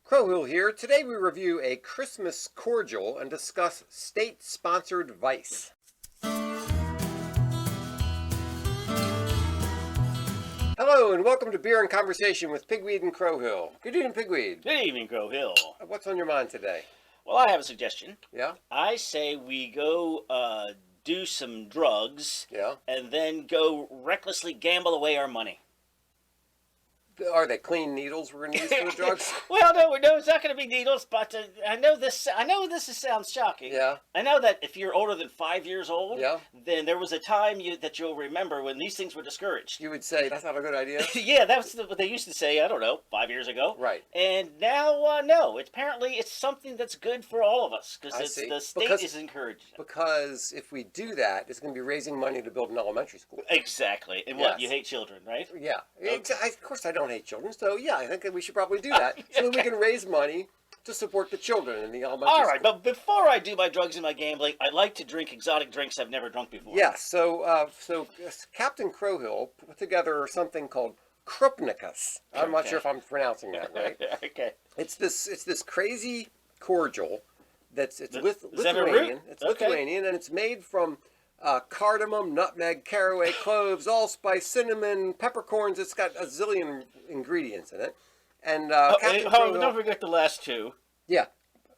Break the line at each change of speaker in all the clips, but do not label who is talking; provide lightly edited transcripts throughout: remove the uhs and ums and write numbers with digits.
Crowhill here. Today we review a Christmas cordial and discuss state-sponsored vice. Hello and welcome to Beer and Conversation with Pigweed and Crowhill. Good evening, Pigweed.
Good evening, Crowhill.
What's on your mind today?
Well, I have a suggestion.
Yeah?
I say we go do some drugs
Yeah?
and then go recklessly gamble away our money.
Are they clean needles we're going to use for the drugs?
Well, no, it's not going to be needles, but I know this sounds shocking.
Yeah?
I know that if you're older than 5 years old,
Yeah?
then there was a time that you'll remember when these things were discouraged.
You would say that's not a good idea?
Yeah, that's what they used to say, I don't know, 5 years ago.
Right.
And now, no, apparently it's something that's good for all of us, because the state is encouraged.
Because if we do that, it's going to be raising money to build an elementary school.
Exactly. And what, you hate children, right?
Yeah.
Okay.
Of course I don't hate children, so yeah, I think we should probably do that so that we can raise money to support the children in the elementary
All right,
school.
but before I do my drugs and my gambling, I like to drink exotic drinks I've never drunk before.
Yes, so Captain Crowhill put together something called Krupnikas. I'm not sure if I'm pronouncing that right.
Okay.
It's this crazy cordial it's
Is that a
Lithuanian.
root?
It's
Okay.
Lithuanian, and it's made from cardamom, nutmeg, caraway, cloves, allspice, cinnamon, peppercorns. It's got a zillion ingredients in it. And Captain Crowhill,
don't forget the last two.
yeah,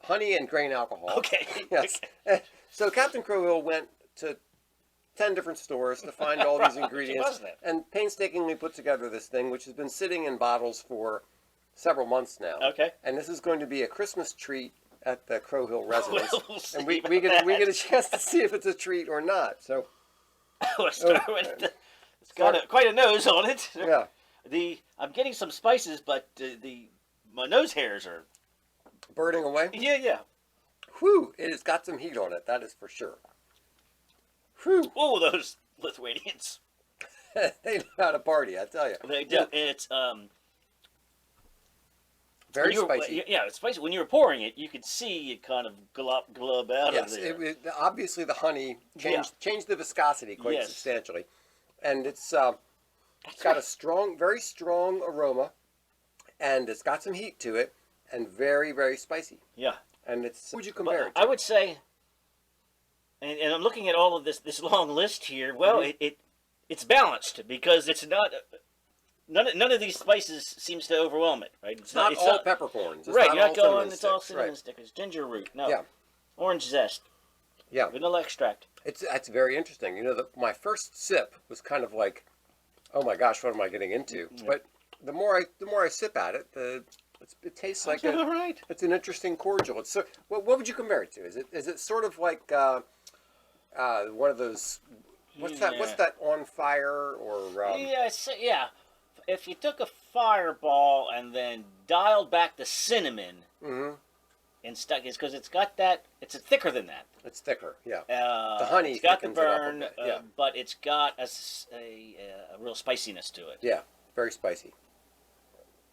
honey and grain alcohol.
Okay.
Yes. So Captain Crowhill went to 10 different stores to find all these ingredients
Wasn't it?
and painstakingly put together this thing, which has been sitting in bottles for several months now.
Okay.
And this is going to be a Christmas treat at the Crowhill residence.
We'll see
And we
about
get
that.
a chance to see if it's a treat or not. So,
Let's start with it's got quite a nose on it.
yeah.
I'm getting some spices, but my nose hairs are.
Burning away.
Yeah.
Whew, it has got some heat on it, that is for sure. Whew.
Oh, those Lithuanians.
They know how to party, I tell you.
They do.
Yeah.
And it's
Very spicy.
Yeah, it's spicy. When you were pouring it, you could see it kind of glub out
Yes,
of there.
Obviously the honey changed the viscosity quite substantially. And it's got a very strong aroma, and it's got some heat to it, and very, very spicy.
Yeah.
And it's, would you compare it to?
I would say, and I'm looking at all of this long list here, well, it's balanced, because it's not... None of these spices seems to overwhelm it, right?
It's not all peppercorns. It's
right,
not
you're
all
not going,
cinnamon
it's all
sticks,
cinnamon
right.
stickers, ginger root, no.
Yeah.
Orange zest,
Yeah.
vanilla extract.
It's very interesting. You know, my first sip was kind of like, oh my gosh, what am I getting into?
Yeah.
But the more I sip at it, it tastes like
all right.
It's an interesting cordial. It's so, what would you compare it to? Is it sort of like one of those? What's that on fire or?
Yeah. If you took a fireball and then dialed back the cinnamon, and stuck, it's because it's got that. It's thicker than that.
It's thicker, yeah. The honey
it's got the
thickens it up a
burn,
bit, yeah.
but it's got a real spiciness to it.
Yeah, very spicy.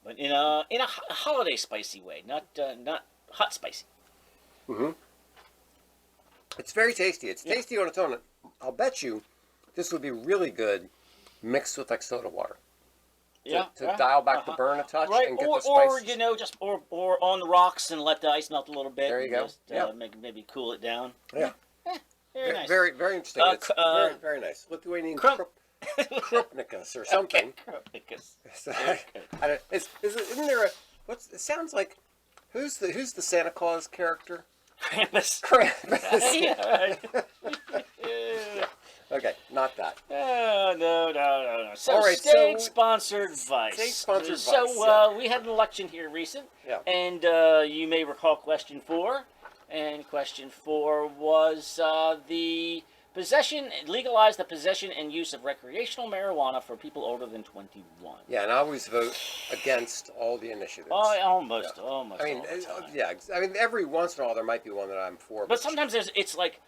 But in a holiday spicy way, not hot spicy.
Mm-hmm. It's very tasty. It's tasty on its own. I'll bet you this would be really good mixed with like soda water. To dial back the burn a touch and get the spices.
Or on the rocks and let the ice melt a little bit.
There you go.
Just, maybe cool it down.
Yeah.
Very nice.
Very, very interesting. It's very, very nice. Lithuanian Krupnikas or something.
Krupnikas.
Isn't there a? It sounds like who's the Santa Claus character?
Krampus.
Krampus.
Yeah, right.
Okay, not that.
No. So,
all right,
state-sponsored vice.
State-sponsored vice.
So, we had an election here recent.
Yeah.
And you may recall question 4. And question 4 was the legalize the possession and use of recreational marijuana for people older than 21.
Yeah, and I always vote against all the initiatives.
Oh, almost.
I mean,
all the time.
yeah. I mean, every once in a while there might be one that I'm for.
But sometimes it's like,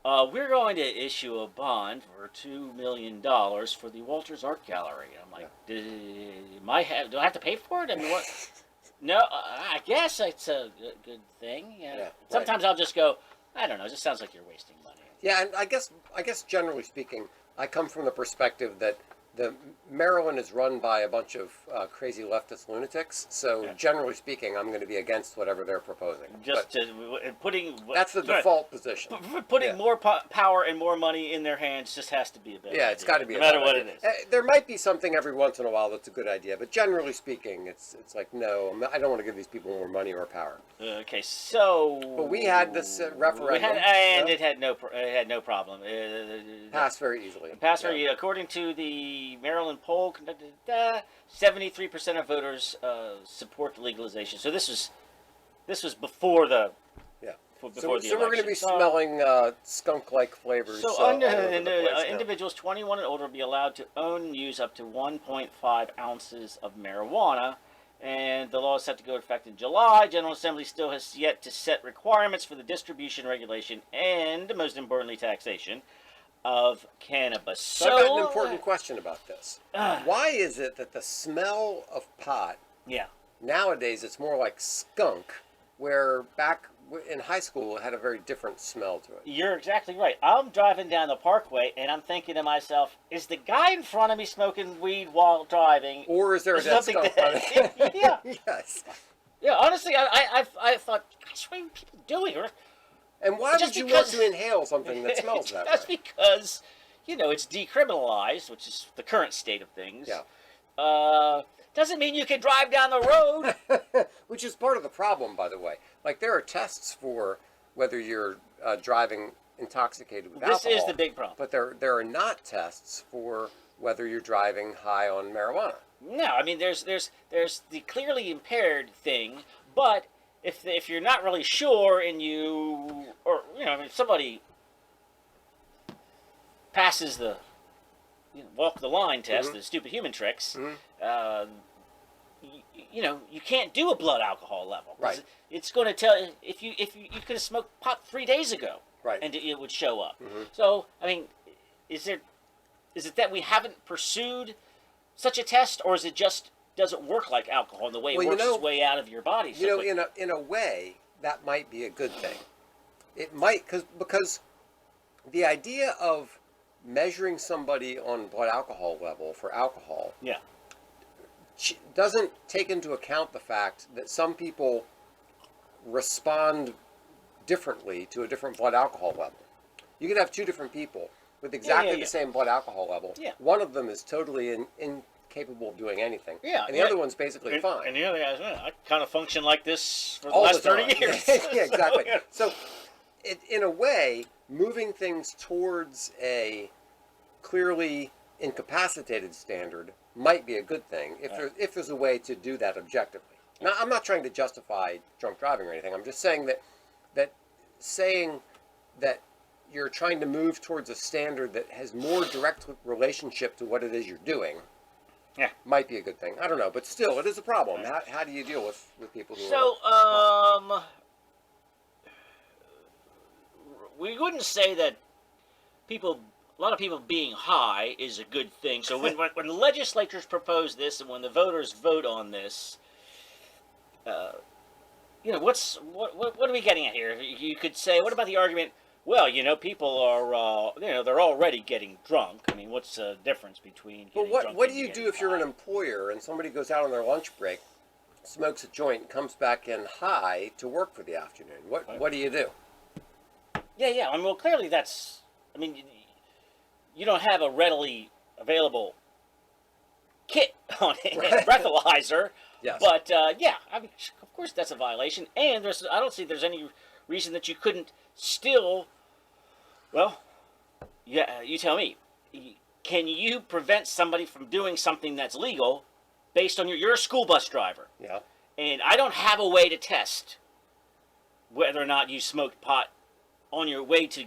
we're going to issue a bond for $2 million for the Walters Art Gallery. I'm like, do I have to pay for it? I mean, what? No, I guess it's a good thing. Yeah. Sometimes I'll just go, I don't know, it just sounds like you're wasting money.
Yeah, and I guess generally speaking, I come from the perspective that Maryland is run by a bunch of crazy leftist lunatics. So generally speaking, I'm going to be against whatever they're proposing.
That's
the default position.
Putting more power and more money in their hands just has to be a bad idea.
Yeah, it's got to be
no matter what it is.
There might be something every once in a while that's a good idea, but generally speaking, it's like no, I don't want to give these people more money or power.
Okay, so
but we had this referendum,
it had no problem.
Passed very easily.
According to the Maryland poll conducted, 73% of voters support the legalization. So this was before the
So we're going to be smelling skunk-like flavors.
So individuals 21 and older will be allowed to own and use up to 1.5 ounces of marijuana. And the law is set to go into effect in July. General Assembly still has yet to set requirements for the distribution, regulation, and, most importantly, taxation of cannabis.
So I've got an important question about this. Why is it that the smell of pot, nowadays it's more like skunk, where back in high school it had a very different smell to it?
You're exactly right. I'm driving down the parkway and I'm thinking to myself, is the guy in front of me smoking weed while driving?
Or is there a dead skunk on it?
Yeah.
Yes.
Yeah, honestly, I thought, gosh, what are people doing?
And why would you want to inhale something that smells that way?
That's because, it's decriminalized, which is the current state of things.
Yeah.
Doesn't mean you can drive down the road.
Which is part of the problem, by the way. Like, there are tests for whether you're driving intoxicated with alcohol.
This is the big problem.
But there are not tests for whether you're driving high on marijuana.
No, I mean, there's the clearly impaired thing, but if you're not really sure and if somebody passes the walk the line test, the stupid human tricks, you can't do a blood alcohol level.
Right.
It's going to tell if you could have smoked pot 3 days ago,
right,
and it would show up. So I mean, is it that we haven't pursued such a test, or is it just doesn't work like alcohol in the way it works its way out of your body?
In a way, that might be a good thing. It might, because the idea of measuring somebody on blood alcohol level for alcohol doesn't take into account the fact that some people respond differently to a different blood alcohol level. You could have two different people with exactly the same blood alcohol level.
Yeah.
One of them is totally incapable of doing anything.
Yeah.
And the other one's basically fine.
And the other guy's, I kind of function like this for the last 30 years.
Yeah, exactly. So, in a way, moving things towards a clearly incapacitated standard might be a good thing if there's a way to do that objectively. Now, I'm not trying to justify drunk driving or anything. I'm just saying that saying that you're trying to move towards a standard that has more direct relationship to what it is you're doing might be a good thing. I don't know, but still, it is a problem. How do you deal with people who are...
we wouldn't say that a lot of people being high is a good thing. So when the legislatures propose this and when the voters vote on this, what are we getting at here? You could say, what about the argument? Well, people are, they're already getting drunk. I mean, what's the difference between getting drunk?
What do you do if you're an employer and somebody goes out on their lunch break, smokes a joint, and comes back in high to work for the afternoon? What do you do?
Yeah. I mean, well, clearly that's. I mean, you don't have a readily available kit on it, breathalyzer.
Yes.
But I mean, of course, that's a violation. And I don't see there's any reason that you couldn't still. Well, yeah, you tell me. Can you prevent somebody from doing something that's legal based on you're a school bus driver?
Yeah.
And I don't have a way to test whether or not you smoked pot on your way to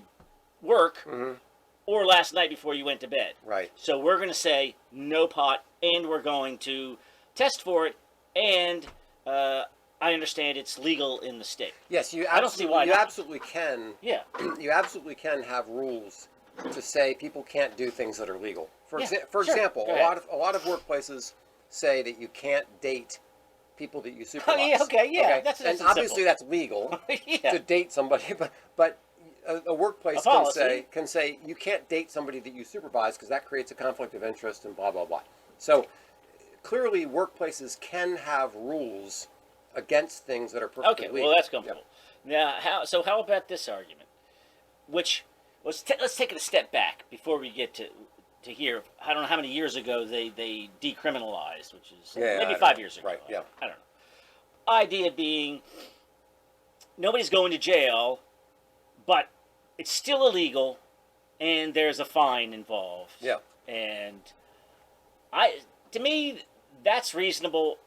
work or last night before you went to bed.
Right.
So we're going to say no pot, and we're going to test for it, and I understand it's legal in the state.
Yes,
I don't see why not.
Absolutely can.
Yeah.
You absolutely can have rules to say people can't do things that are legal. For example, a lot of workplaces say that you can't date people that you supervise.
Oh, yeah, okay. That's
and obviously
simple.
that's legal to date somebody, but a workplace can say you can't date somebody that you supervise because that creates a conflict of interest and blah blah blah. So clearly, workplaces can have rules against things that are perfectly legal.
Well, that's comfortable. Now, how about this argument? Which let's take it a step back before we get to here. I don't know how many years ago they decriminalized, which is maybe 5 years ago.
Right. Yeah.
I don't know. Idea being, nobody's going to jail, but it's still illegal, and there's a fine involved.
Yeah.
And to me, that's reasonable.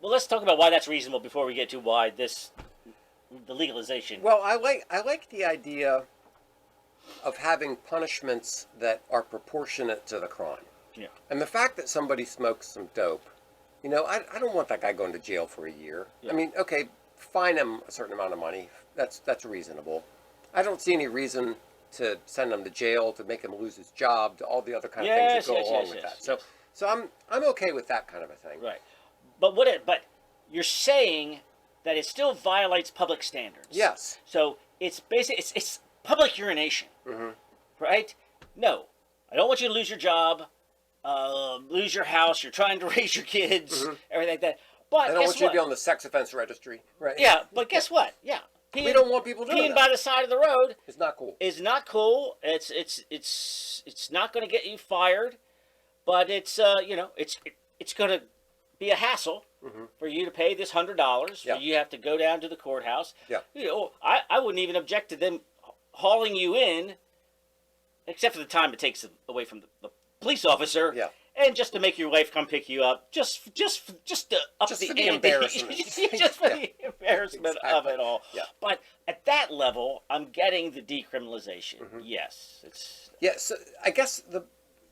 Well, let's talk about why that's reasonable before we get to why the legalization.
Well, I like the idea of having punishments that are proportionate to the crime.
Yeah.
And the fact that somebody smokes some dope, I don't want that guy going to jail for a year.
Yeah.
I mean, okay, fine him a certain amount of money. That's reasonable. I don't see any reason to send him to jail, to make him lose his job, to all the other kind of things that go along with that. So I'm okay with that kind of a thing.
Right. But but you're saying that it still violates public standards.
Yes.
So it's basically it's public urination.
Mm-hmm.
Right? No. I don't want you to lose your job, lose your house, you're trying to raise your kids, everything like that. But
I don't want you to be on the sex offense registry. Right.
Yeah, but guess what? Yeah.
We don't want people doing
that. Peeing by the side of the road
is not cool.
It's not cool. It's not going to get you fired, but it's it's going to be a hassle for you to pay this $100.
Yeah.
You have to go down to the courthouse.
Yeah.
I wouldn't even object to them hauling you in, except for the time it takes away from the police officer.
Yeah.
And just to make your wife come pick you up, just to up
just
the
for the
ante,
embarrassment,
just for the embarrassment of it all.
Yeah.
But at that level, I'm getting the decriminalization. Yes, it's.
Yeah. So I guess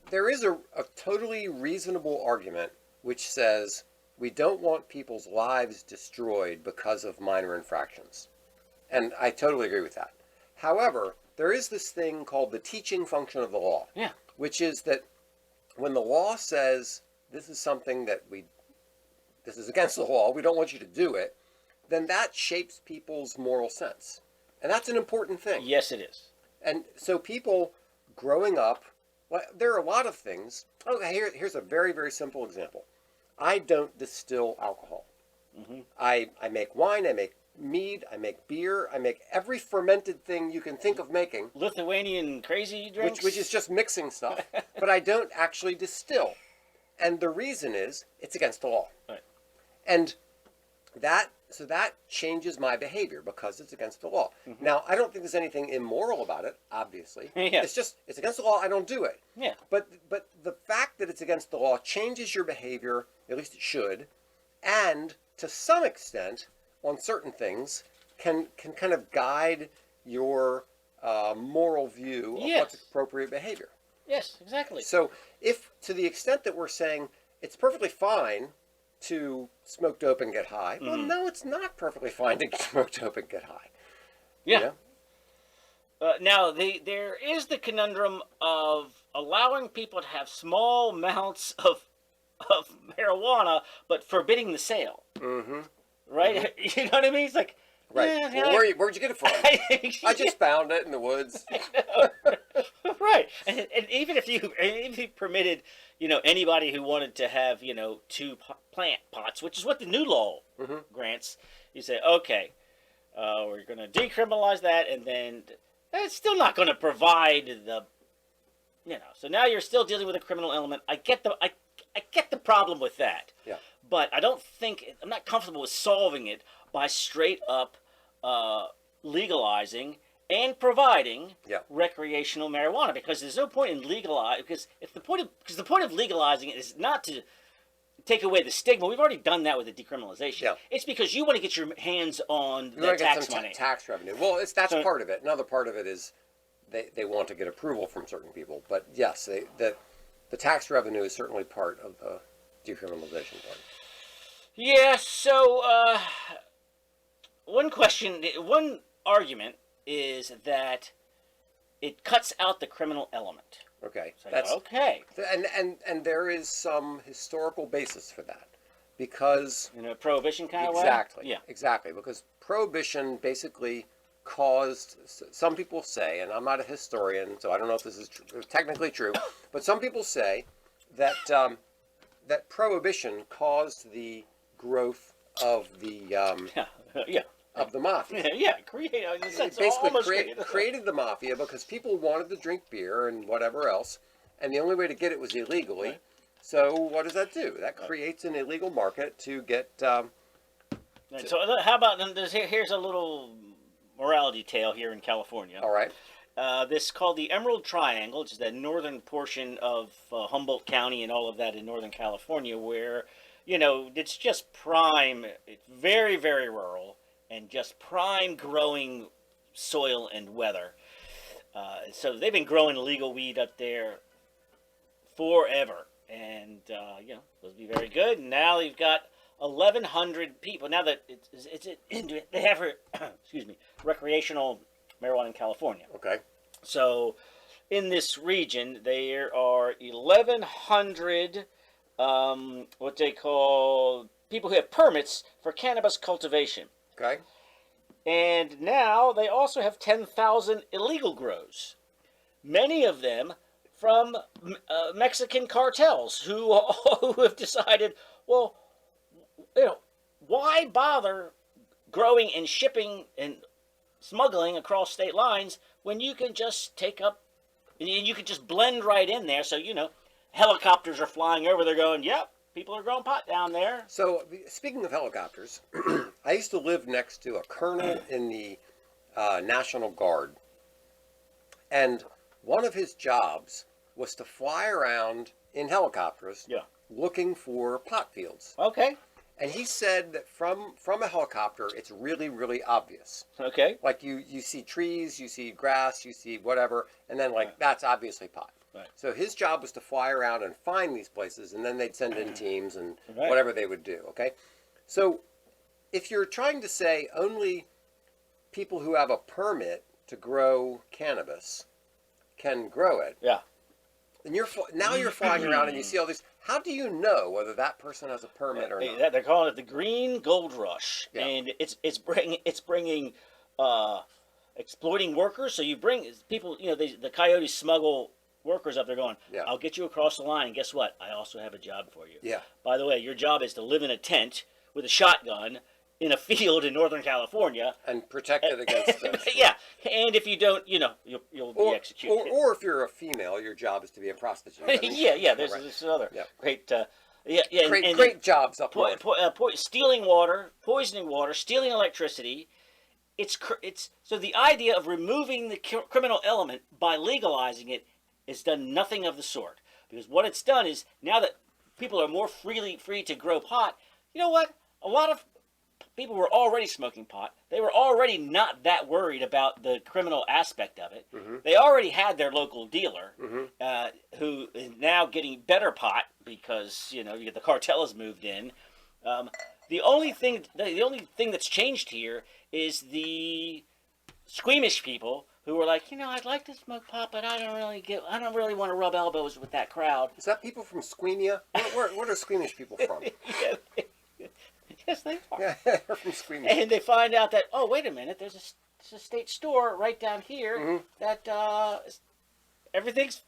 there is a totally reasonable argument which says we don't want people's lives destroyed because of minor infractions, and I totally agree with that. However, there is this thing called the teaching function of the law.
Yeah.
Which is that when the law says this is something that this is against the law, we don't want you to do it, then that shapes people's moral sense. And that's an important thing.
Yes, it is.
And so people growing up, well, there are a lot of things. Okay, here's a very, very simple example. I don't distill alcohol. I make wine, I make mead, I make beer, I make every fermented thing you can think of making.
Lithuanian crazy drinks?
Which is just mixing stuff. But I don't actually distill. And the reason is it's against the law.
Right.
And that changes my behavior because it's against the law. Now, I don't think there's anything immoral about it, obviously.
Yeah.
It's against the law, I don't do it.
Yeah.
But the fact that it's against the law changes your behavior, at least it should, and to some extent, on certain things, can kind of guide your moral view of what's appropriate behavior.
Yes, exactly.
So if, to the extent that we're saying it's perfectly fine to smoke dope and get high, well, no, it's not perfectly fine to smoke dope and get high.
Yeah. Now, there is the conundrum of allowing people to have small amounts of marijuana, but forbidding the sale. Right? You know what I mean? It's like,
right. Well, where'd you get it from? I just found it in the woods.
Right. And even if you permitted, anybody who wanted to have, 2 plant pots, which is what the new law grants, you say, okay, we're going to decriminalize that, and then it's still not going to provide the, so now you're still dealing with a criminal element. I get the problem with that.
Yeah.
But I'm not comfortable with solving it by straight up legalizing and providing recreational marijuana, because there's no point in legalizing, because the point of legalizing it is not to take away the stigma. We've already done that with the decriminalization.
Yeah.
It's because you want to get your hands on the tax money.
Tax revenue. Well, that's part of it. Another part of it is they want to get approval from certain people. But yes, the tax revenue is certainly part of the decriminalization part.
Yeah, so one argument is that it cuts out the criminal element.
Okay.
So, okay.
And there is some historical basis for that. Because
in a prohibition kind of way?
Exactly.
Yeah.
Exactly. Because prohibition basically caused, some people say, and I'm not a historian, so I don't know if this is technically true, but some people say that that prohibition caused the growth of the
yeah.
of the mafia.
Yeah, it
Basically created the mafia because people wanted to drink beer and whatever else, and the only way to get it was illegally.
Right.
So what does that do? That creates an illegal market to get.
So how about here's a little morality tale here in California.
All right.
This is called the Emerald Triangle, which is that northern portion of Humboldt County and all of that in Northern California, where it's just prime. It's very, very rural and just prime growing soil and weather. So they've been growing illegal weed up there forever, and supposed to be very good. And now you've got 1,100 people. Now that they have excuse me, recreational marijuana in California.
Okay.
So in this region, there are 1,100 what they call people who have permits for cannabis cultivation.
Okay.
And now they also have 10,000 illegal grows. Many of them from Mexican cartels who have decided, well, why bother growing and shipping and smuggling across state lines when you can just you can just blend right in there. So, helicopters are flying over. They're going, yep, people are growing pot down there.
So, speaking of helicopters, I used to live next to a colonel in the National Guard. And one of his jobs was to fly around in helicopters looking for pot fields.
Okay.
And he said that from a helicopter, it's really, really obvious.
Okay.
Like you see trees, you see grass, you see whatever, and then that's obviously pot.
Right.
So his job was to fly around and find these places, and then they'd send in teams and whatever they would do, okay? So if you're trying to say only people who have a permit to grow cannabis can grow it, and you're flying around and you see all these. How do you know whether that person has a permit or not?
They're calling it the Green Gold Rush, and it's bringing exploiting workers. So you bring people. The coyotes smuggle workers up there, going, "I'll get you across the line, and guess what? I also have a job for you."
Yeah.
By the way, your job is to live in a tent with a shotgun in a field in Northern California
and protect it against this.
Yeah, and if you don't, you'll be executed.
Or if you're a female, your job is to be a prostitute.
There's another great
great jobs up north.
Stealing water, poisoning water, stealing electricity. It's so the idea of removing the criminal element by legalizing it has done nothing of the sort, because what it's done is, now that people are more free to grow pot, you know what? A lot of people were already smoking pot. They were already not that worried about the criminal aspect of it. Mm-hmm. They already had their local dealer, who is now getting better pot because the cartel has moved in. The only thing that's changed here is the squeamish people who were like, I'd like to smoke pot, but I don't really want to rub elbows with that crowd.
Is that people from Squeamia? Where are squeamish people from?
Yes, they are.
Yeah, they're from Squeamish.
And they find out that, oh, wait a minute, there's a state store right down here that everything's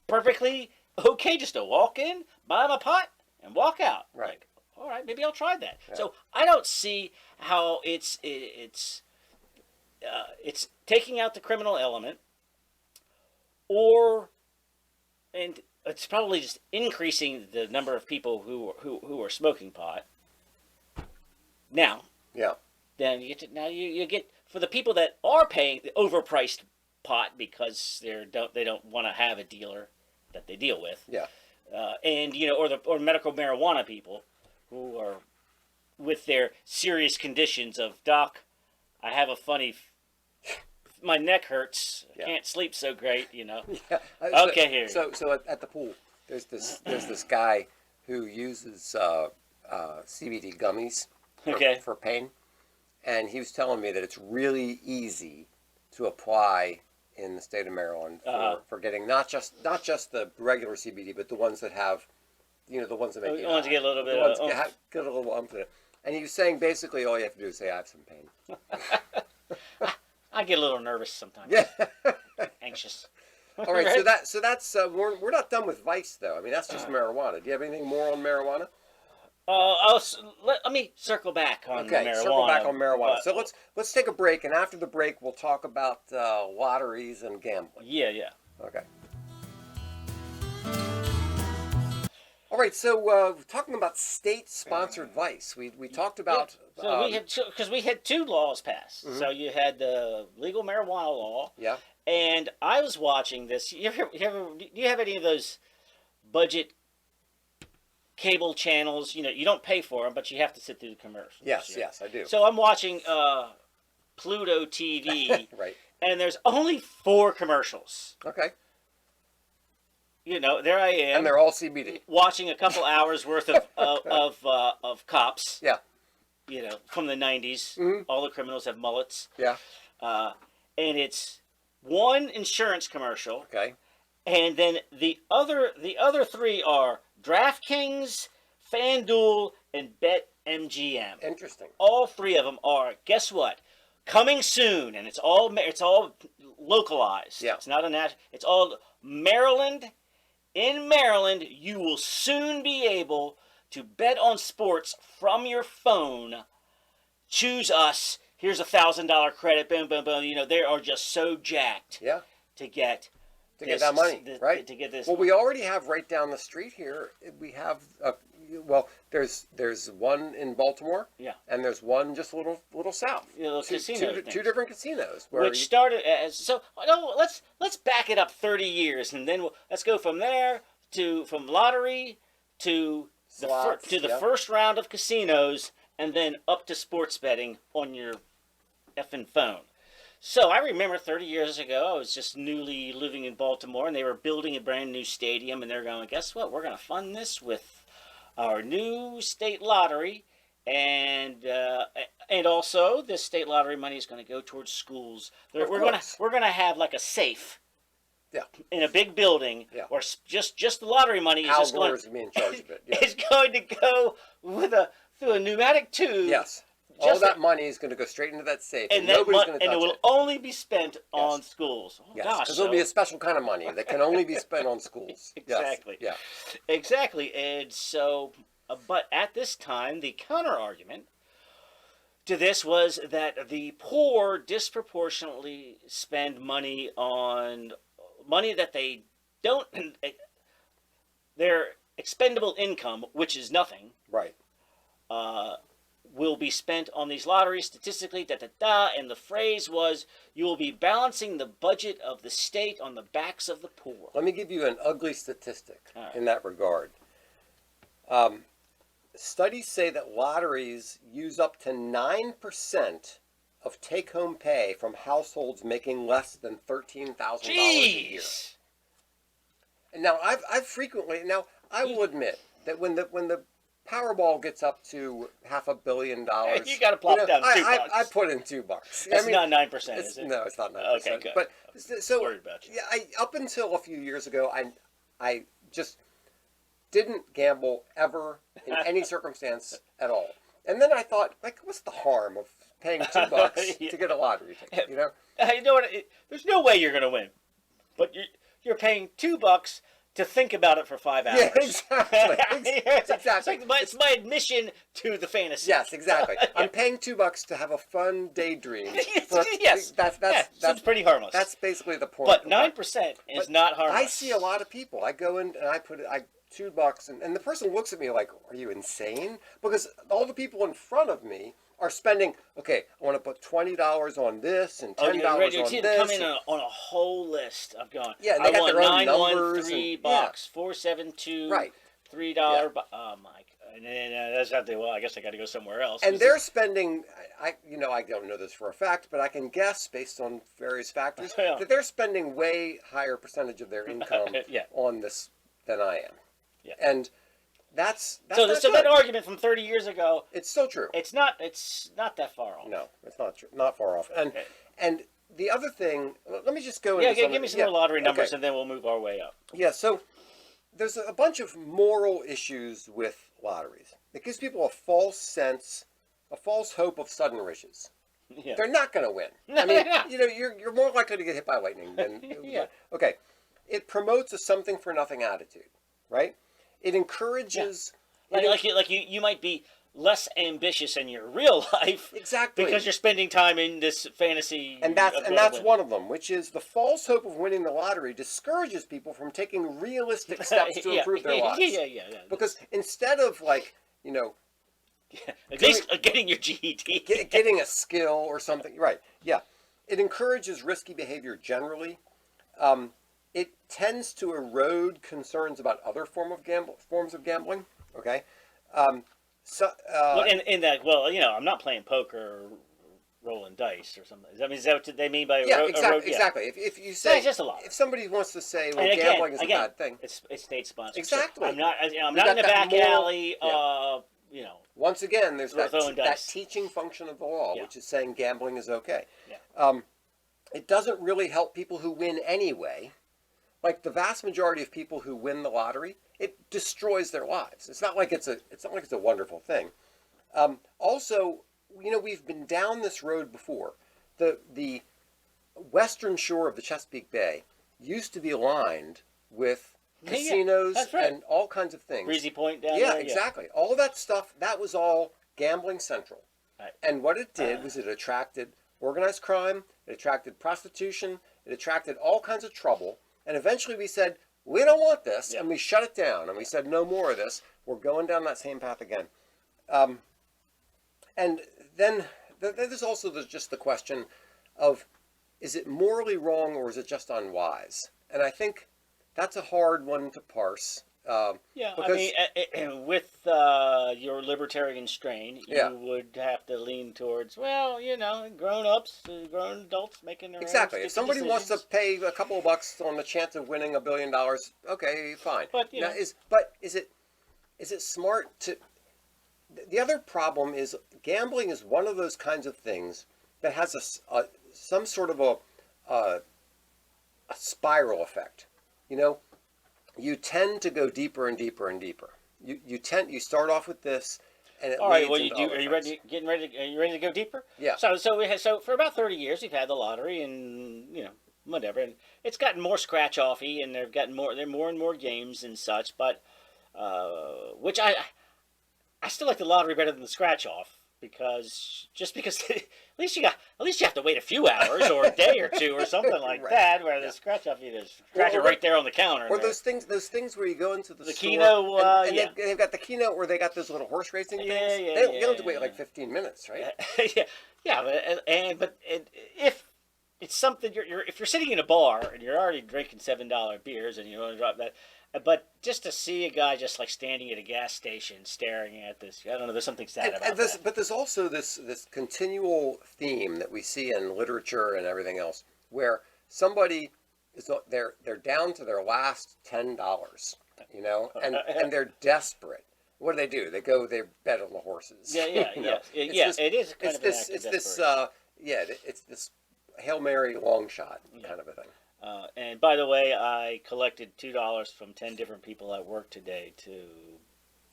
perfectly okay just to walk in, buy them a pot, and walk out.
Right.
Like, all right, maybe I'll try that. Yeah. So I don't see how it's taking out the criminal element, and it's probably just increasing the number of people who are smoking pot. Now, then you get for the people that are paying the overpriced pot because they don't want to have a dealer that they deal with.
Yeah.
Or medical marijuana people who are with their serious conditions of, doc, I have my neck hurts. I can't sleep so great. Yeah. Okay, here.
So at the pool, there's this guy who uses CBD gummies. For pain, and he was telling me that it's really easy to apply in the state of Maryland for getting not just the regular CBD, but the ones that have, the ones that make you
ones get a little bit
get a little umph in it. And he was saying basically all you have to do is say, I have some pain.
I get a little nervous sometimes.
Yeah.
Anxious.
All right.
Right?
So that's we're not done with vice though. I mean, that's just marijuana. Do you have anything more on marijuana?
Let me circle back on
Okay,
marijuana.
circle back on marijuana.
but-
So let's take a break, and after the break, we'll talk about lotteries and gambling.
Yeah.
Okay. All right. So talking about state-sponsored vice, we talked about.
So we had two laws passed.
Mhm.
So you had the legal marijuana law,
Yeah.
and I was watching this. Do you have any of those budget cable channels? You know, you don't pay for them, but you have to sit through the commercials.
Yes.
you know?
Yes, I do.
So I'm watching Pluto TV,
Right.
and there's only 4 commercials.
Okay.
You know, there I am.
And they're all CBD.
Watching a couple hours worth of cops.
Yeah.
You know, from the 90s.
Mhm.
All the criminals have mullets.
Yeah.
And it's one insurance commercial,
Okay.
and then the other 3 are DraftKings, FanDuel, and BetMGM.
Interesting.
All 3 of them are, guess what? Coming soon, and it's all localized.
Yeah.
It's not a national. It's all Maryland. In Maryland, you will soon be able to bet on sports from your phone. Choose us. Here's $1,000 credit. Boom, boom, boom. You know, they are just so jacked
Yeah.
to get
That money, right?
To get this.
Well, we already have right down the street here. We have there's one in Baltimore.
Yeah.
And there's one just a little south.
You know, casino
Two different casinos.
Which started as so. No, let's back it up 30 years, and then let's go from there from lottery to
Slots,
the
yeah.
first round of casinos, and then up to sports betting on your effing phone. So I remember 30 years ago, I was just newly living in Baltimore, and they were building a brand new stadium, and they're going, guess what? We're going to fund this with our new state lottery, and also this state lottery money is going to go towards schools. We're going to have like a safe.
Yeah.
In a big building,
Yeah.
or just the lottery money is
Al
just
Gore
going.
is going to be in charge of it. Yeah.
It's going to go through a pneumatic tube.
Yes. All that money is going to go straight into that safe, and nobody's going to touch
and it will only be spent on schools. Oh,
Yes,
gosh,
because it'll be a special kind of money that can only be spent on schools.
Exactly.
Yes. Yeah.
Exactly. And so, but at this time, the counter argument to this was that the poor disproportionately spend money on money that they don't, their expendable income, which is nothing,
Right.
will be spent on these lotteries statistically, and the phrase was, you will be balancing the budget of the state on the backs of the poor.
Let me give you an ugly statistic
right.
in that regard. Studies say that lotteries use up to 9% of take-home pay from households making less than $13,000 a year.
Jeez!
And now I've frequently I will admit that when the Powerball gets up to $500 million,
You gotta plop down $2.
I put in $2.
It's not 9%, is it?
No, it's not 9%.
Okay, good.
But so
Worried about you.
yeah, up until a few years ago, I just didn't gamble ever in any circumstance at all. And then I thought, like, what's the harm of paying $2
Yeah.
to get a lottery ticket? You know?
You know what? There's no way you're going to win. But you're paying $2 to think about it for 5 hours.
Yeah, exactly. Exactly.
It's my admission to the fantasy.
Yes, exactly. I'm paying $2 to have a fun daydream.
Yes. That's pretty harmless.
That's basically the point.
But 9% is not harmless.
I see a lot of people. I go in and I put $2, and the person looks at me like, "Are you insane?" Because all the people in front of me are spending. Okay, I want to put $20 on this and $10 on this.
Come in on a whole list. I've gone.
Yeah, and they got their own numbers.
$913, $472,
Right.
$3. Oh my! And then that's not the. Well, I guess I got to go somewhere else.
And they're spending. I don't know this for a fact, but I can guess based on various factors
Yeah.
that they're spending way higher percentage of their income
Yeah.
on this than I am.
Yeah.
And that's
so
not
that
good.
argument from 30 years ago.
It's still true.
It's not that far off.
No, it's not true. Not far off. And the other thing, let me just go
Yeah,
into
give me some more lottery numbers,
okay.
and then we'll move our way up.
Yeah, so there's a bunch of moral issues with lotteries. It gives people a false hope of sudden riches.
Yeah.
They're not going to win. I mean, you're more likely to get hit by lightning than.
Yeah.
Okay, it promotes a something for nothing attitude, right? It encourages.
You might be less ambitious in your real life,
Exactly,
because you're spending time in this fantasy.
And that's one of them, which is the false hope of winning the lottery discourages people from taking realistic steps to improve their lives.
Yeah.
Because instead of
At least getting your GED,
getting a skill or something, right? Yeah, it encourages risky behavior generally. It tends to erode concerns about other forms of gambling. Okay,
in that, I'm not playing poker or rolling dice or something. Is that what they mean by
exactly. If you say,
it's just a lot.
If somebody wants to say, well,
and
gambling is a bad thing,
it's state sponsored.
Exactly.
So I'm not in the back alley.
Once again, there's that
dice.
teaching function of the law, which is saying gambling is okay.
Yeah.
It doesn't really help people who win anyway. Like the vast majority of people who win the lottery, it destroys their lives. It's not like it's a wonderful thing. Also, we've been down this road before. The western shore of the Chesapeake Bay used to be aligned with casinos and all kinds of things.
Breezy Point down there.
Yeah, exactly. All of that stuff, that was all gambling central.
Right.
And what it did was it attracted organized crime, it attracted prostitution, it attracted all kinds of trouble. And eventually we said, we don't want this, and we shut it down. And we said, no more of this. We're going down that same path again. And then there's also just the question of, is it morally wrong or is it just unwise? And I think that's a hard one to parse.
Because with your libertarian strain, you would have to lean towards, grown-ups, grown adults making their
exactly.
own
If somebody
decisions.
wants to pay a couple of bucks on the chance of winning $1 billion, okay, fine.
But
is it smart to? The other problem is gambling is one of those kinds of things that has some sort of a spiral effect. You tend to go deeper and deeper and deeper. You start off with this, and it
all right.
leads into
Are you ready? Are you ready to go deeper?
Yeah.
So for about 30 years, we've had the lottery, and whatever, and it's gotten more scratch offy, and there are more and more games and such. But which I still like the lottery better than the scratch off. Because at least you have to wait a few hours or a day or two or something like that, where the scratch off, you just scratch it right there on the counter.
Or those things where you go into the store,
keno,
and they've got the keno where they got those little horse racing things. They don't have to wait like 15 minutes, right?
But if it's something if you're sitting in a bar and you're already drinking $7 beers and you want to drop that. But just to see a guy just like standing at a gas station staring at this, I don't know, there's something sad about that.
But there's also this continual theme that we see in literature and everything else, where somebody they're down to their last $10, and they're desperate. What do? They bet on the horses.
It is kind of an act of desperation.
It's this Hail Mary long shot kind of a thing.
And by the way, I collected $2 from 10 different people at work today to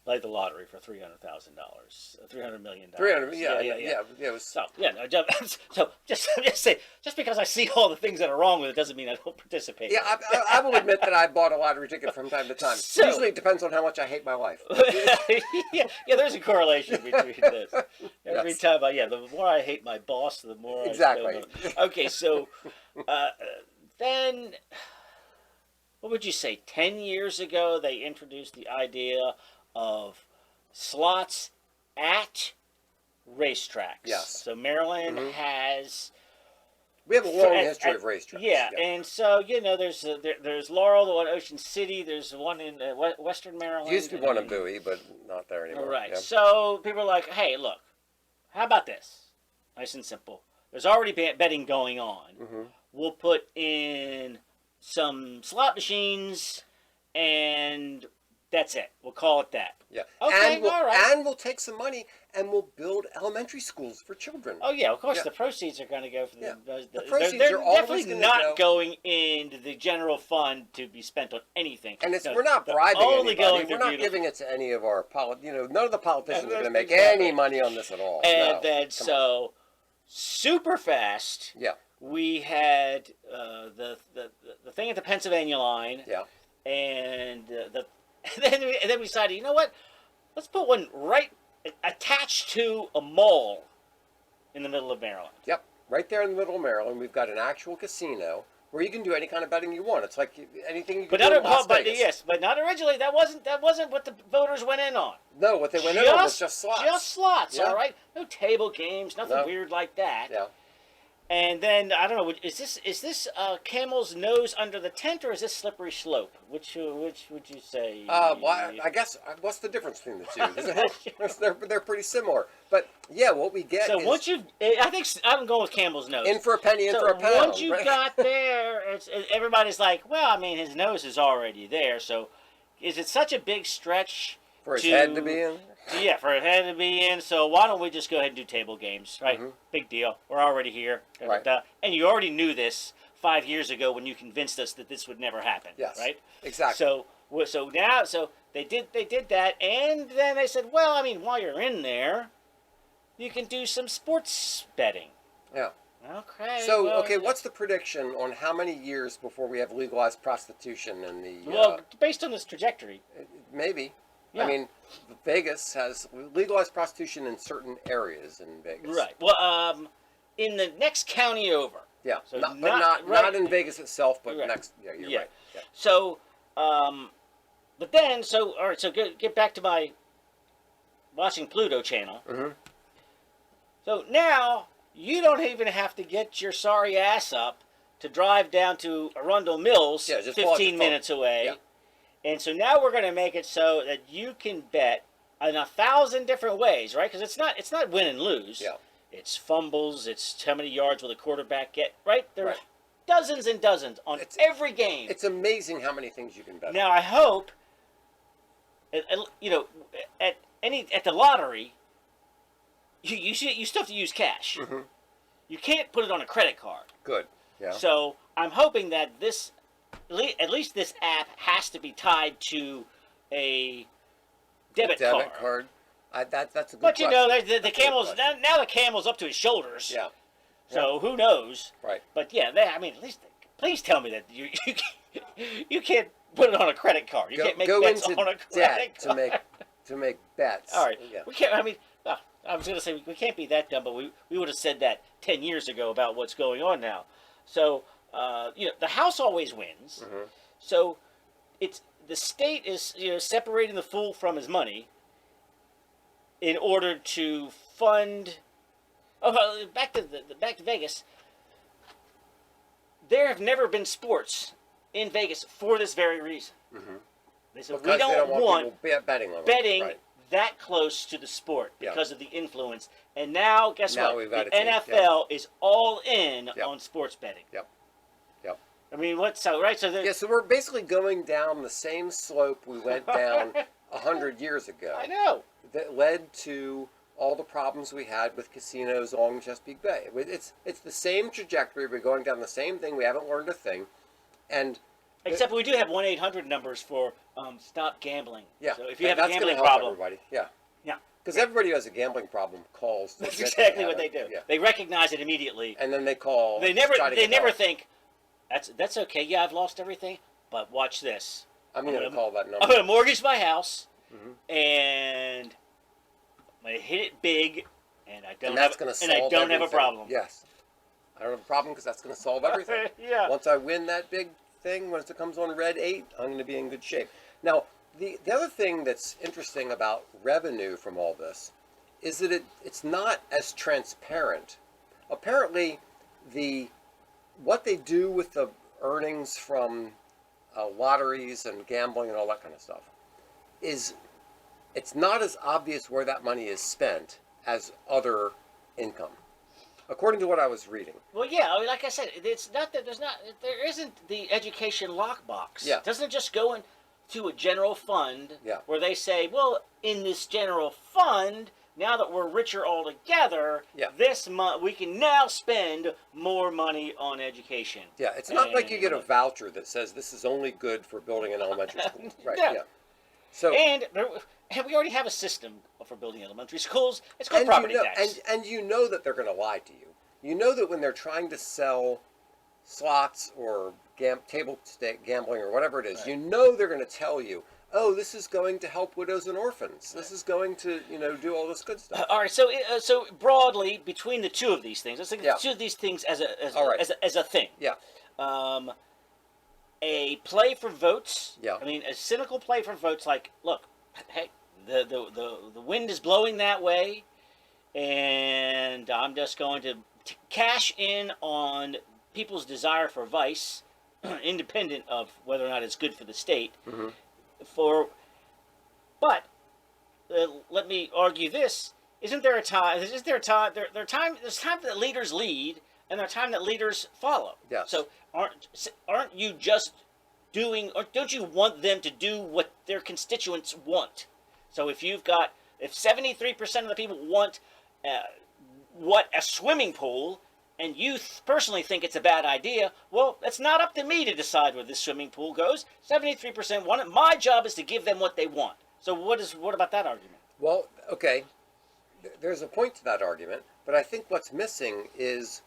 play the lottery for $300,000, $300 million.
300, It was
so just because I see all the things that are wrong with it doesn't mean I don't participate.
Yeah, I will admit that I bought a lottery ticket from time to time. Usually, it depends on how much I hate my life.
There's a correlation between this. Every time, the more I hate my boss, the more
exactly.
Okay, so. Then, what would you say, 10 years ago, they introduced the idea of slots at racetracks.
Yes.
So Maryland has...
We have a long history of racetracks.
Yeah, and so, there's Laurel, the one in Ocean City, there's one in Western Maryland.
Used to be one in Bowie, but not there anymore.
Right,
yeah.
So people are like, hey, look, how about this? Nice and simple. There's already betting going on.
Mm-hmm.
We'll put in some slot machines, and that's it. We'll call it that.
Yeah.
Okay,
all
right.
And we'll take some money, and we'll build elementary schools for children.
Oh, yeah, of course. The proceeds are going to go for the
proceeds
they're
are always
definitely not going into the general fund to be spent on anything.
And we're not bribing anybody. We're not
beautiful.
giving it to any of our none of the politicians are going to make any money on this at all.
And then super fast.
Yeah.
We had the thing at the Pennsylvania line.
Yeah.
And and then we decided, you know what? Let's put one right attached to a mall in the middle of Maryland.
Yep. Right there in the middle of Maryland, we've got an actual casino where you can do any kind of betting you want. It's like anything you can do in Las Vegas.
Yes, but not originally. That wasn't what the voters went in on.
No, what they went in on was just slots.
Just slots,
Yeah.
all right? No table games, nothing weird like that.
Yeah.
And then I don't know. Is this camel's nose under the tent, or is this slippery slope? Which would you say?
Well, I guess what's the difference between the two? They're pretty similar. But yeah, what we get.
So
is
once I think I'm going with camel's nose.
in for a penny, in
so
for a pound.
Once you got there, everybody's like, well, I mean, his nose is already there. So is it such a big stretch
for his head to be in?
Yeah, for his head to be in. So why don't we just go ahead and do table games, right? Mm-hmm. Big deal. We're already here.
Right.
And you already knew this 5 years ago when you convinced us that this would never happen.
Yes.
Right.
Exactly.
So now they did that, and then they said, well, I mean, while you're in there, you can do some sports betting.
Yeah.
Okay.
So,
well,
what's the prediction on how many years before we have legalized prostitution in the...
Well, based on this trajectory.
Maybe.
Yeah.
I mean, Vegas has legalized prostitution in certain areas in Vegas.
Right. Well, in the next county over.
Yeah.
So
not in Vegas itself, but
right.
next... Yeah, you're right. Yeah.
So, but then, all right, so get back to my watching Pluto channel.
Mm-hmm.
So now... you don't even have to get your sorry ass up to drive down to Arundel Mills,
just
15 minutes away.
Yeah.
And so now we're going to make it so that you can bet in 1,000 different ways, right? Because it's not win and lose.
Yeah.
It's fumbles. It's how many yards will the quarterback get, right? There's
right.
dozens and dozens on every game.
It's amazing how many things you can bet.
Now I hope, at the lottery. You still have to use cash.
Mm-hmm.
You can't put it on a credit card.
Good. Yeah.
So I'm hoping that at least this app has to be tied to a debit card.
That's a good
But
question.
the camel's now the camel's up to his shoulders.
Yeah.
So who knows?
Right.
But yeah, at least please tell me that you can't put it on a credit card. You can't make bets on a credit card
to make bets.
All right.
Yeah.
We can't. I mean. I was going to say we can't be that dumb, but we would have said that 10 years ago about what's going on now. So the House always wins.
Mm-hmm.
So the state is separating the fool from his money in order to fund. Oh, back to Vegas. There have never been sports in Vegas for this very reason.
Mm-hmm.
They said
because
we don't want
people betting on
betting.
Right.
That close to the sport because
yeah.
of the influence. And now, guess what?
We've got
the NFL is all in on sports betting.
Yep.
I mean, right?
So we're basically going down the same slope we went down 100 years ago.
I know.
That led to all the problems we had with casinos along Chesapeake Bay. It's the same trajectory. We're going down the same thing. We haven't learned a thing.
Except we do have 1-800 numbers for stop gambling.
Yeah.
So if you have a
that's
gambling
gonna help
problem,
everybody. Yeah.
Yeah.
Because everybody who has a gambling problem calls.
That's exactly what they do.
Yeah.
They recognize it immediately.
And then they call.
They never think that's okay. Yeah, I've lost everything, but watch this.
I'm going to call that number.
I'm going to mortgage my house,
mm-hmm.
and I'm going to hit it big, and I don't
have
a problem.
Yes. I don't have a problem because that's going to solve everything.
Yeah.
Once I win that big thing, once it comes on red 8, I'm going to be in good shape. Now, the other thing that's interesting about revenue from all this is that it's not as transparent. Apparently, what they do with the earnings from lotteries and gambling and all that kind of stuff it's not as obvious where that money is spent as other income, according to what I was reading.
Well, yeah, like I said, it's not that there isn't the education lockbox.
Yeah.
It doesn't just go into a general fund where they say, well, in this general fund, now that we're richer all together, this month we can now spend more money on education.
Yeah, it's not like you get a voucher that says this is only good for building an elementary school. Right, yeah. So
and we already have a system for building elementary schools. It's called property tax.
And you know that they're going to lie to you. you know that when they're trying to sell slots or table stake gambling or whatever it is,
Right.
you know they're going to tell you, oh, this is going to help widows and orphans. This is going to, do all this good stuff.
All right. So broadly, between the two of these things, let's think of
Yeah.
the two of these things as
All right.
as a thing.
Yeah.
A play for votes.
Yeah.
I mean, a cynical play for votes. Like, look, hey, the wind is blowing that way, and I'm just going to cash in on people's desire for vice, independent of whether or not it's good for the state.
Mm-hmm.
But let me argue this: isn't there a time? Is there a time? There's time that leaders lead, and there's time that leaders follow.
Yes.
So aren't you just doing, or don't you want them to do what their constituents want? So if 73% of the people want a swimming pool, and you personally think it's a bad idea, well, it's not up to me to decide where this swimming pool goes. 73% want it. My job is to give them what they want. So what about that argument?
Well, okay, there's a point to that argument, but I think what's missing is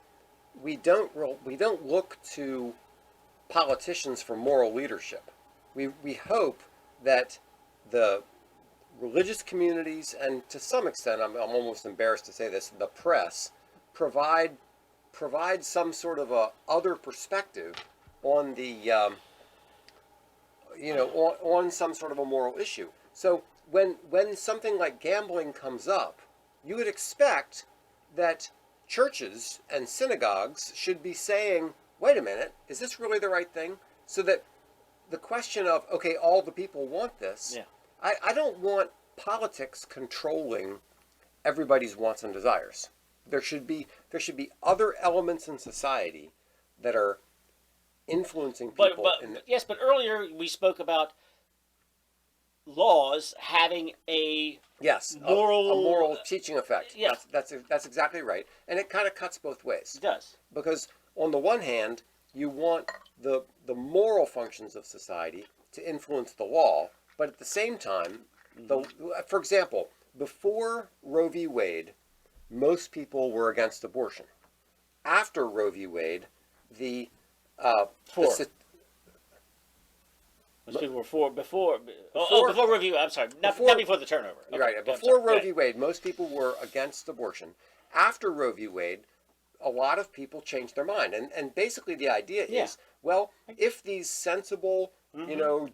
we don't look to politicians for moral leadership. We hope that the religious communities, and to some extent, I'm almost embarrassed to say this, the press, provide some sort of a other perspective on the on some sort of a moral issue. So when something like gambling comes up, you would expect that churches and synagogues should be saying, wait a minute, is this really the right thing? So that the question of, okay, all the people want this.
Yeah.
I don't want politics controlling everybody's wants and desires. There should be other elements in society that are influencing people.
But earlier we spoke about laws having a
moral teaching effect.
Yeah.
That's exactly right, and it kind of cuts both ways.
It does.
Because on the one hand, you want the moral functions of society to influence the law, but at the same time, for example, before Roe v. Wade, most people were against abortion. After Roe v. Wade,
Most people were before Roe v. I'm sorry, not before the turnover. Okay,
right. Before Roe v. Wade, most people were against abortion. After Roe v. Wade, a lot of people changed their mind. And basically the idea is, well, if these sensible,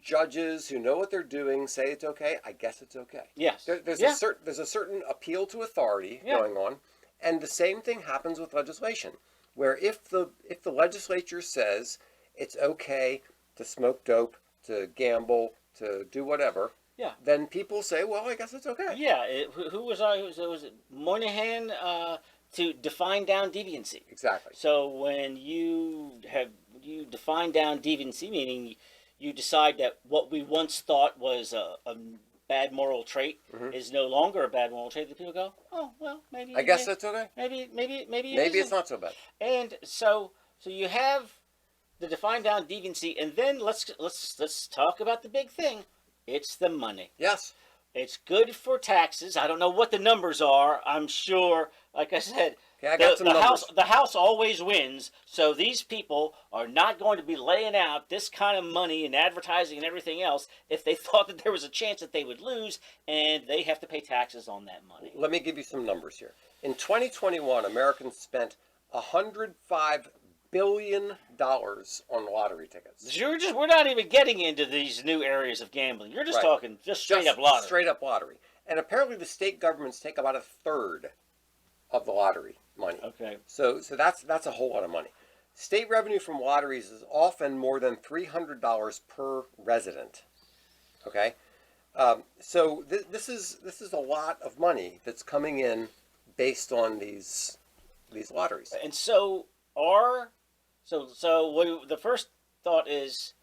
judges who know what they're doing say it's okay, I guess it's okay.
Yes.
There's a certain appeal to authority going on. And the same thing happens with legislation, where if the legislature says it's okay to smoke dope, to gamble, to do whatever, then people say, well, I guess it's okay.
Yeah. Who was it Moynihan to define down deviancy?
Exactly.
So when you define down deviancy, meaning you decide that what we once thought was a bad moral trait is no longer a bad moral trait, that people go, oh, well, maybe.
I guess that's okay.
Maybe
It's not so bad.
And so you have the defined down deviancy, and then let's talk about the big thing. It's the money.
Yes.
It's good for taxes. I don't know what the numbers are. I'm sure, like I said,
I got some numbers.
The House always wins. So these people are not going to be laying out this kind of money in advertising and everything else if they thought that there was a chance that they would lose, and they have to pay taxes on that money.
Let me give you some numbers here. In 2021, Americans spent $105 billion on lottery tickets.
We're not even getting into these new areas of gambling. You're just talking straight up lottery.
Straight up lottery. And apparently the state governments take about a third of the lottery money.
Okay.
So that's a whole lot of money. State revenue from lotteries is often more than $300 per resident. Okay. So this is a lot of money that's coming in based on these lotteries.
And so the first thought is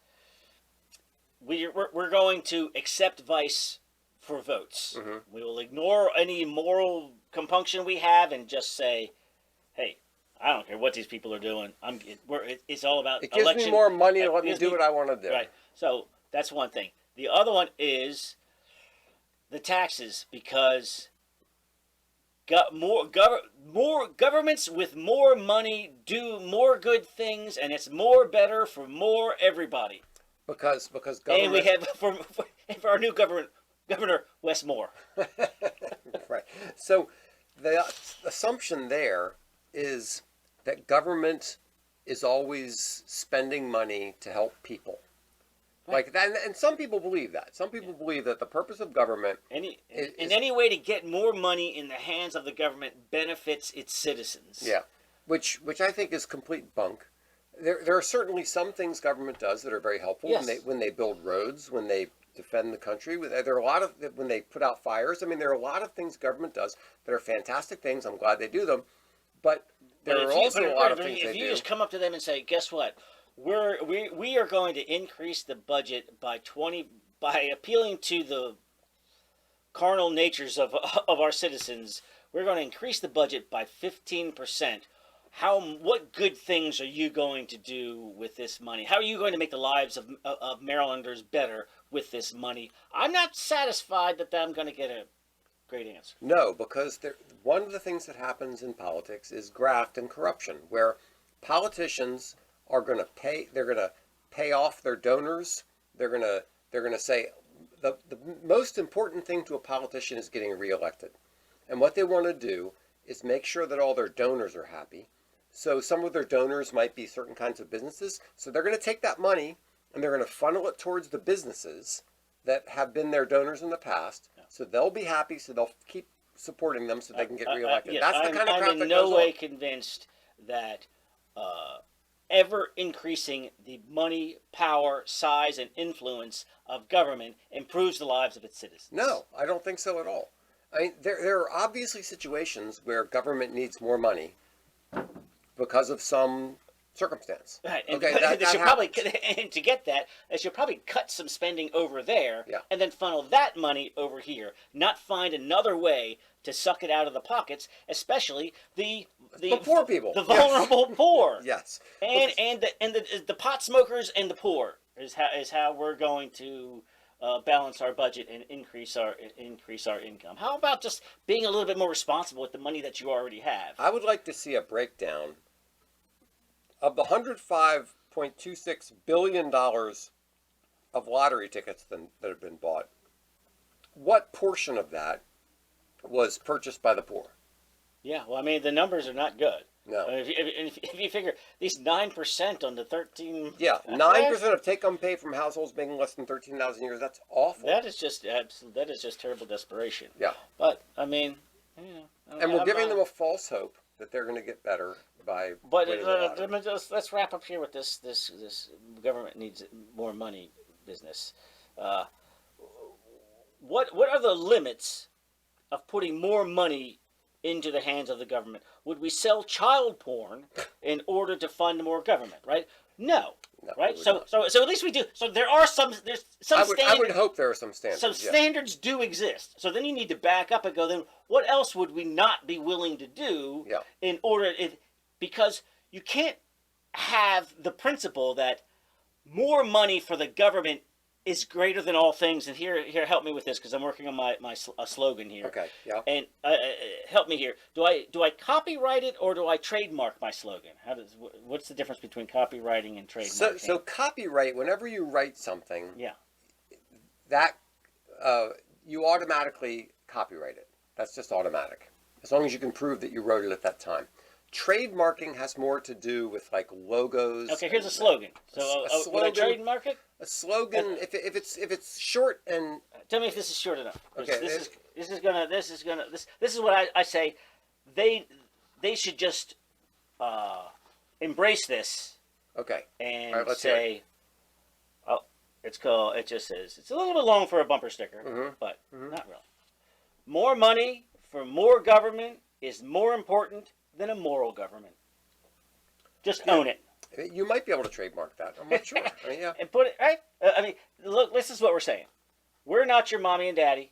we're going to accept vice for votes. Mm-hmm. We will ignore any moral compunction we have and just say, hey, I don't care what these people are doing. It's all about
it gives
election.
me more money to let me do what I want to do.
Right. So that's one thing. The other one is the taxes, because got more governments with more money do more good things, and it's more better for more everybody.
Because government.
And we have for our new Governor Wes Moore.
Right. So the assumption there is that government is always spending money to help people.
Right.
Like that, and some people believe that. Some people believe that the purpose of government
Any way to get more money in the hands of the government benefits its citizens.
Yeah, which I think is complete bunk. There are certainly some things government does that are very helpful.
Yes.
When they build roads, when they defend the country. There are a lot of when they put out fires. I mean, there are a lot of things government does that are fantastic things. I'm glad they do them, but there are also a lot of things they do.
If you just come up to them and say, "Guess what? We are going to increase the budget by 20 by appealing to the carnal natures of our citizens. We're going to increase the budget by 15%. What good things are you going to do with this money? How are you going to make the lives of Marylanders better with this money?" I'm not satisfied that I'm going to get a great answer.
No, because one of the things that happens in politics is graft and corruption, where politicians are going to pay. They're going to pay off their donors. They're going to say the most important thing to a politician is getting reelected, and what they want to do is make sure that all their donors are happy. So some of their donors might be certain kinds of businesses. So they're going to take that money and they're going to funnel it towards the businesses that have been their donors in the past. Yeah. So they'll be happy. So they'll keep supporting them so they can get reelected.
Yes,
That's the kind of crap that goes on.
I'm in no way convinced that ever increasing the money, power, size, and influence of government improves the lives of its citizens.
No, I don't think so at all. I mean, there are obviously situations where government needs more money because of some circumstance.
Right. And
okay,
and to get that, they should probably cut some spending over there,
yeah,
and then funnel that money over here. Not find another way to suck it out of the pockets, especially the
poor people,
the vulnerable poor.
Yes.
And the pot smokers and the poor is how we're going to balance our budget and increase our income. How about just being a little bit more responsible with the money that you already have?
I would like to see a breakdown of the $105.26 billion of lottery tickets that have been bought. What portion of that was purchased by the poor?
Yeah, well, I mean, the numbers are not good.
No.
If you figure these 9% on the 13...
Yeah, 9% of take-home pay from households making less than $13,000 a year. That's awful.
That is just terrible desperation.
Yeah.
But, I mean...
and we're giving them a false hope that they're going to get better by...
But let's wrap up here with this government needs more money business. What are the limits of putting more money into the hands of the government? Would we sell child porn in order to fund more government? Right? No. Right. So at least we do. So there's some standards.
I would hope there are some standards.
Some standards do exist. So then you need to back up and go. Then what else would we not be willing to do?
Yeah.
In order, because you can't have the principle that more money for the government is greater than all things. And here, help me with this because I'm working on my slogan here.
Okay, yeah.
And help me here. Do I copyright it or do I trademark my slogan? What's the difference between copywriting and trademarking?
So copyright, whenever you write something,
yeah,
that you automatically copyright it. That's just automatic, as long as you can prove that you wrote it at that time. Trademarking has more to do with like logos.
Okay, here's a slogan. So would I trademark it?
A slogan, if it's short and
tell me if this is short enough.
Okay,
this is what I say. They should just embrace this.
Okay.
And
all right, let's
say, oh, it's called. It just says it's a little bit long for a bumper sticker, but not really. More money for more government is more important than a moral government. Just own it.
You might be able to trademark that. I'm not sure. I mean, yeah.
And put it right. I mean, look. This is what we're saying. We're not your mommy and daddy.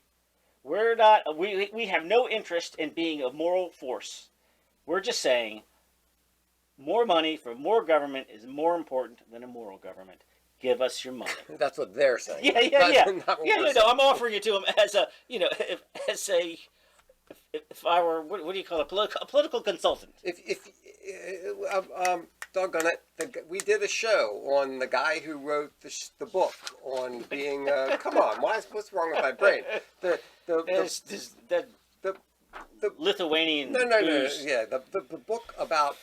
We're not. We have no interest in being a moral force. We're just saying more money for more government is more important than a moral government. Give us your money.
That's what they're saying.
Yeah. No, I'm offering it to them as a, if I were, what do you call it, a political consultant?
If doggone it, we did a show on the guy who wrote the book on being. Come on, what's wrong with my brain? The
Lithuanian.
no,
booze.
yeah, the book about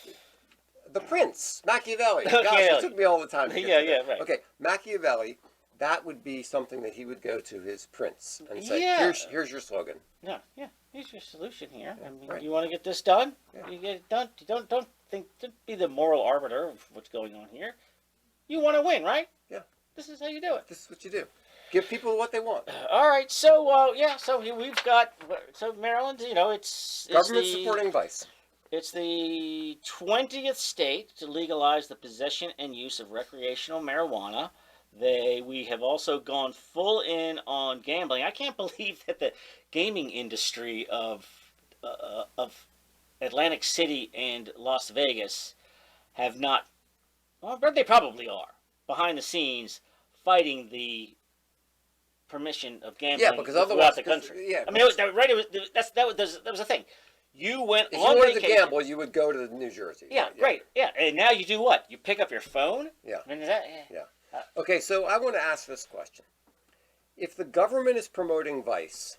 the Prince, Machiavelli.
Okay,
Gosh, it took me all the time to get to that.
right.
Okay, Machiavelli, that would be something that he would go to his prince and say,
Yeah.
here's your slogan.
Yeah, here's your solution here. I mean,
right.
you want to get this done?
Yeah.
You get it done. Don't be the moral arbiter of what's going on here. You want to win, right?
Yeah.
This is how you do it.
This is what you do. Give people what they want.
All right, so so we've got Maryland. It's
Government supporting vice.
It's the 20th state to legalize the possession and use of recreational marijuana. We have also gone full in on gambling. I can't believe that the gaming industry of Atlantic City and Las Vegas have not. Well, but they probably are behind the scenes fighting the permission of gambling
because
throughout
otherwise,
the country.
yeah,
I mean, that was a thing. You went
if
on
you wanted
vacation.
to gamble, you would go to New Jersey.
Yeah,
right?
great. Yeah, and now you do what? You pick up your phone.
Yeah.
I mean,
Yeah. Okay, so I want to ask this question: if the government is promoting vice,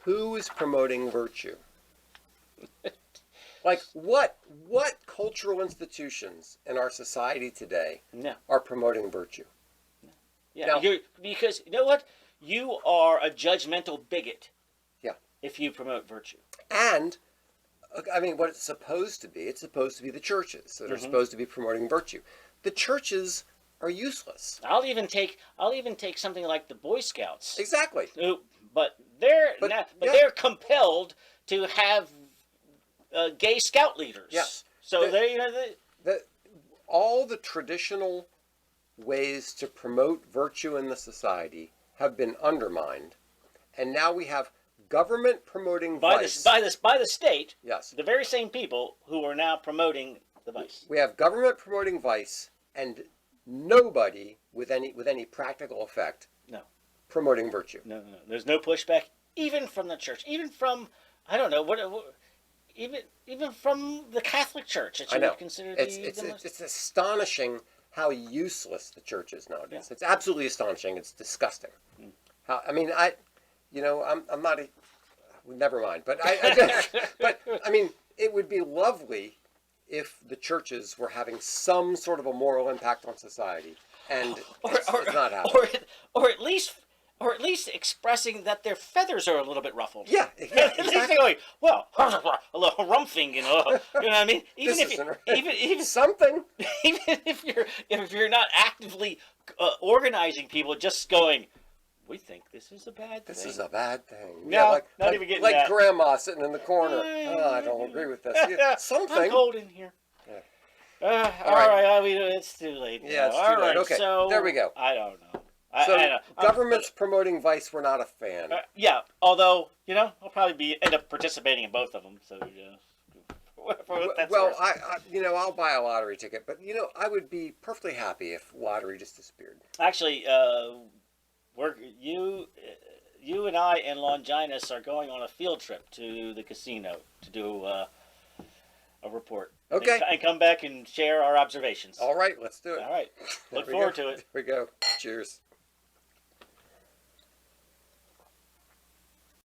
who is promoting virtue? Like what cultural institutions in our society today
No.
are promoting virtue?
Yeah,
Now-
because you know what? You are a judgmental bigot.
Yeah.
If you promote virtue.
And I mean, what it's supposed to be the churches that are supposed to be promoting virtue. The churches are useless.
I'll even take something like the Boy Scouts.
Exactly.
But they're
But,
not,
yeah.
they're compelled to have gay scout leaders.
Yes.
So
All the traditional ways to promote virtue in the society have been undermined, and now we have government promoting vice.
by the state.
Yes.
The very same people who are now promoting the vice.
We have government promoting vice, and nobody with any practical effect.
No.
Promoting virtue.
No. There's no pushback, even from the church, even from I don't know even from the Catholic Church. That you
I know.
would consider
It's astonishing how useless the church is nowadays.
Yeah.
It's absolutely astonishing. It's disgusting. How I mean I'm not a never mind. But but I mean it would be lovely if the churches were having some sort of a moral impact on society, and it's not happening.
Or at least expressing that their feathers are a little bit ruffled.
Yeah,
At least they're going, well, a little rumphing, you know what I mean?
This isn't right. Even something.
Even if you're not actively organizing people, just going, we think this is a bad thing.
This is a bad thing.
No, not even getting
like
that.
grandma sitting in the corner. Oh, I don't agree with this. Yeah, something.
I'm cold in here.
Yeah.
All right. I mean, it's too late.
Yeah,
now.
it's
All
too late.
right,
Okay,
so
there we go.
I don't know.
So government's promoting vice. We're not a fan.
Yeah, although I'll probably end up participating in both of them. So
Well, I'll buy a lottery ticket, but I would be perfectly happy if lottery just disappeared.
actually, you and I and Longinus are going on a field trip to the casino to do a report.
Okay.
And come back and share our observations.
All right, let's do it.
All right. Look
There we
forward
go.
to it.
Here we go. Cheers.